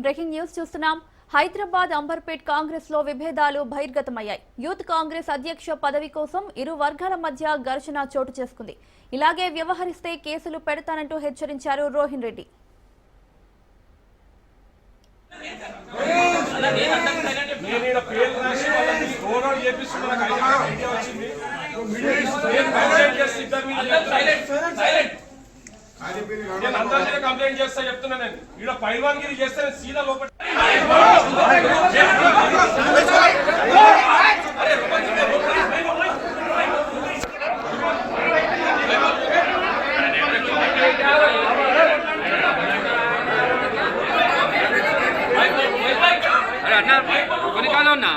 Breaking news చూస్తున్నాం. హైదరాబాద్ అంబర్పేట్ కాంగ్రెస్ లో విభేదాలు బహిర్గతమయ్యాయి. యూత్ కాంగ్రెస్ అధ్యక్ష పదవి కోసం ఇరు వర్గాల మధ్య ఘర్షణ చోటు చేసుకుంది. ఇలాగే వ్యవహరిస్తే కేసులు పెడతానంటూ హెచ్చరించారు రోహిన్ రెడ్డి. కంప్లైంట్ చేస్తా చెప్తున్నా నేను ఇక్కడ పైల్వాన్గిరి చేస్తే సీదా లోపల కొనికాలో ఉన్నా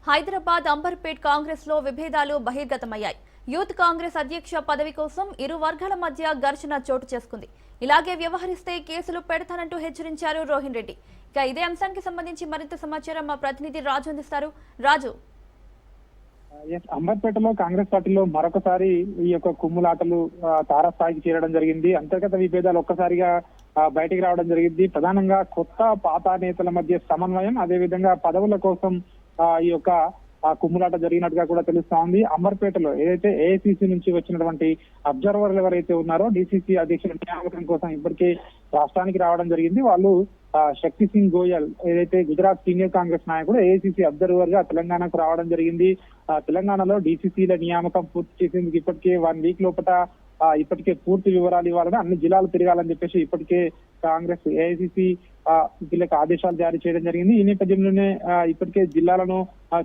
హైదరాబాద్ అంబర్పేట్ కాంగ్రెస్ లో విభేదాలు బహిర్గతమయ్యాయి. యూత్ కాంగ్రెస్ అధ్యక్ష పదవి కోసం ఇరు వర్గాల మధ్య ఘర్షణ చోటు చేసుకుంది. ఇలాగే వ్యవహరిస్తే కేసులు పెడతానంటూ హెచ్చరించారు రోహిన్ రెడ్డి. ఇక ఇదే అంశానికి సంబంధించి మరింత సమాచారం మా ప్రతినిధి రాజు అందిస్తారు. రాజు, అంబర్పేటలో కాంగ్రెస్ పార్టీలో మరొకసారి ఈ యొక్క కుమ్ములాటలు తారస్థాయికి చేరడం జరిగింది. అంతర్గత విభేదాలు ఒక్కసారిగా బయటికి రావడం జరిగింది. ప్రధానంగా కొత్త పాత నేతల మధ్య సమన్వయం, అదేవిధంగా పదవుల కోసం ఈ యొక్క కుమ్ములాట జరిగినట్టుగా కూడా తెలుస్తా ఉంది. అంబర్పేటలో ఏదైతే ఏఐసిసి నుంచి వచ్చినటువంటి అబ్జర్వర్లు ఎవరైతే ఉన్నారో డిసిసి అధ్యక్షుల నియామకం కోసం ఇప్పటికే రాష్ట్రానికి రావడం జరిగింది. వాళ్ళు శక్తి సింగ్ గోయల్ ఏదైతే గుజరాత్ సీనియర్ కాంగ్రెస్ నాయకుడు ఏఐసిసి అబ్జర్వర్ గా తెలంగాణకు రావడం జరిగింది. తెలంగాణలో డిసిసిల నియామకం పూర్తి చేసేందుకు ఇప్పటికే 1 వీక్ లోపల ఇప్పటికే పూర్తి వివరాలు ఇవ్వాలని, అన్ని జిల్లాలు తిరగాలని చెప్పేసి ఇప్పటికే కాంగ్రెస్ ఏఐసిసి వీళ్ళకి ఆదేశాలు జారీ చేయడం జరిగింది. ఈ నేపథ్యంలోనే ఇప్పటికే జిల్లాలను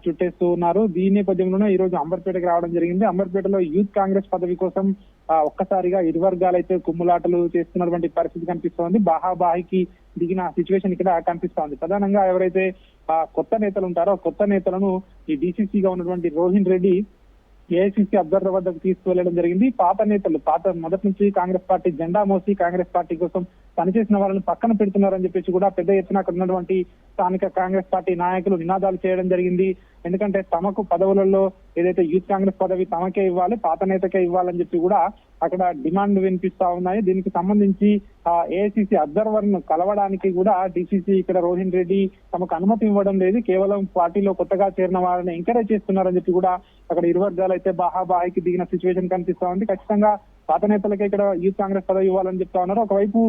చుట్టేస్తూ ఉన్నారు. ఈ నేపథ్యంలోనే ఈ రోజు అంబర్పేటకి రావడం జరిగింది. అంబర్పేటలో యూత్ కాంగ్రెస్ పదవి కోసం ఒక్కసారిగా ఇరు వర్గాలైతే కుమ్ములాటలు చేస్తున్నటువంటి పరిస్థితి కనిపిస్తోంది. బాహాబాహికి దిగిన సిచ్యువేషన్ ఇక్కడ కనిపిస్తోంది. ప్రధానంగా ఎవరైతే కొత్త నేతలు ఉంటారో కొత్త నేతలను ఈ డిసిసిగా ఉన్నటువంటి రోహిన్ రెడ్డి ఏఐసిసి అబ్జర్వర్ వద్దకు తీసుకువెళ్లడం జరిగింది. పాత నేతలు మొదటి నుంచి కాంగ్రెస్ పార్టీ జెండా మోసి కాంగ్రెస్ పార్టీ కోసం పనిచేసిన వాళ్ళని పక్కన పెడుతున్నారని చెప్పేసి కూడా పెద్ద ఎత్తున అక్కడ ఉన్నటువంటి స్థానిక కాంగ్రెస్ పార్టీ నాయకులు నినాదాలు చేయడం జరిగింది. ఎందుకంటే తమకు పదవులలో ఏదైతే యూత్ కాంగ్రెస్ పదవి తమకే ఇవ్వాలి, పాత నేతకే ఇవ్వాలని చెప్పి కూడా అక్కడ డిమాండ్ వినిపిస్తా ఉన్నాయి. దీనికి సంబంధించి ఏఐసిసి అబ్జర్వర్ ను కలవడానికి కూడా డిసిసి ఇక్కడ రోహిన్ రెడ్డి తమకు అనుమతి ఇవ్వడం లేదు, కేవలం పార్టీలో కొత్తగా చేరిన వాళ్ళని ఎంకరేజ్ చేస్తున్నారని చెప్పి కూడా అక్కడ ఇరు వర్గాలు అయితే బాహాబాహికి దిగిన సిచ్యువేషన్ కనిపిస్తా ఉంది. ఖచ్చితంగా పాత నేతలకే ఇక్కడ యూత్ కాంగ్రెస్ పదవి ఇవ్వాలని చెప్తా ఉన్నారు. ఒకవైపు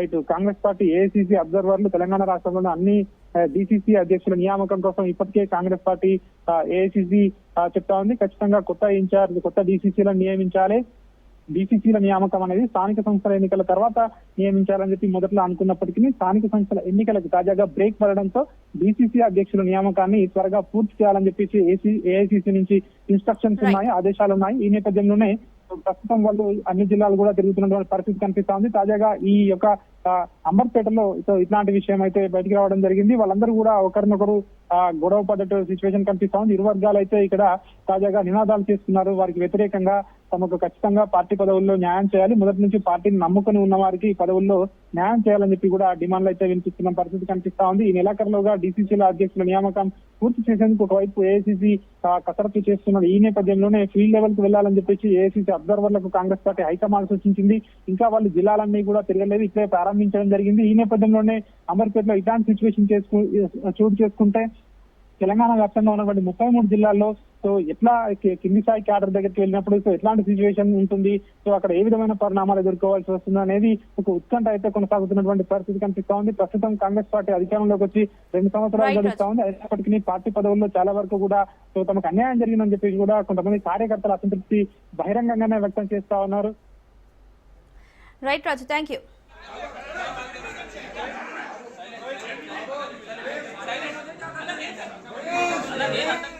ఇటు కాంగ్రెస్ పార్టీ ఏఐసిసి అబ్జర్వర్లు తెలంగాణ రాష్ట్రంలోని అన్ని డిసిసి అధ్యక్షుల నియామకం కోసం ఇప్పటికే కాంగ్రెస్ పార్టీ ఏఐసిసి చెప్తా ఉంది. ఖచ్చితంగా కొత్త ఇన్ఛార్జ్ కొత్త డిసిసిలను నియమించాలి, డిసిసిల నియామకం అనేది స్థానిక సంస్థల ఎన్నికల తర్వాత నియమించాలని చెప్పి మొదట్లో అనుకున్నప్పటికీ స్థానిక సంస్థల ఎన్నికలకు తాజాగా బ్రేక్ పడడంతో డిసిసి అధ్యక్షుల నియామకాన్ని త్వరగా పూర్తి చేయాలని చెప్పేసి ఏఐసిసి నుంచి ఇన్స్ట్రక్షన్స్ ఉన్నాయి, ఆదేశాలు ఉన్నాయి. ఈ నేపథ్యంలోనే ప్రస్తుతం వాళ్ళు అన్ని జిల్లాలు కూడా తిరుగుతున్నటువంటి పరిస్థితి కనిపిస్తా ఉంది. తాజాగా ఈ యొక్క అంబర్పేటలో ఇట్లాంటి విషయం అయితే బయటికి రావడం జరిగింది. వాళ్ళందరూ కూడా ఒకరినొకరు గొడవ పడ్డట్టు సిచ్యువేషన్ కనిపిస్తా ఉంది. ఇరు వర్గాలు అయితే ఇక్కడ తాజాగా నినాదాలు చేస్తున్నారు. వారికి వ్యతిరేకంగా తమకు ఖచ్చితంగా పార్టీ పదవుల్లో న్యాయం చేయాలి, మొదటి నుంచి పార్టీని నమ్ముకుని ఉన్న వారికి పదవుల్లో న్యాయం చేయాలని చెప్పి కూడా డిమాండ్లు అయితే వినిపిస్తున్న పరిస్థితి కనిపిస్తా ఉంది. ఈ నెలాఖరులోగా డిసిసిల అధ్యక్షుల నియామకం పూర్తి చేసేందుకు ఒకవైపు ఏఐసిసి కసరత్తు చేస్తున్నారు. ఈ నేపథ్యంలోనే ఫీల్డ్ లెవెల్ కు వెళ్లాలని చెప్పేసి ఏఐసిసి అబ్జర్వర్లకు కాంగ్రెస్ పార్టీ హైకమాండ్ సూచించింది. ఇంకా వాళ్ళు జిల్లాలన్నీ కూడా తిరగలేదు, ఇప్పుడే ప్రారంభించడం జరిగింది. ఈ నేపథ్యంలోనే అంబర్పేటలో ఇలాంటి సిచ్యువేషన్ చోటు చేసుకుంటే తెలంగాణ వ్యాప్తంగా ఉన్నటువంటి 33 జిల్లాల్లో సో ఎట్లా కింది స్థాయి క్యాడర్ దగ్గరికి వెళ్ళినప్పుడు సో ఎట్లాంటి సిచ్యువేషన్ ఉంటుంది, సో అక్కడ ఏ విధమైన పరిణామాలు ఎదుర్కోవాల్సి వస్తుంది అనేది ఒక ఉత్కంఠ అయితే కొనసాగుతున్నటువంటి పరిస్థితి కనిపిస్తా ఉంది. ప్రస్తుతం కాంగ్రెస్ పార్టీ అధికారంలోకి వచ్చి 2 సంవత్సరాలు గడుస్తా ఉంది. అయినప్పటికీ పార్టీ పదవుల్లో చాలా వరకు కూడా సో తమకు అన్యాయం జరిగిందని చెప్పి కూడా కొంతమంది కార్యకర్తలు అసంతృప్తి బహిరంగంగానే వ్యక్తం చేస్తా ఉన్నారు. Right Raju, thank you. నేను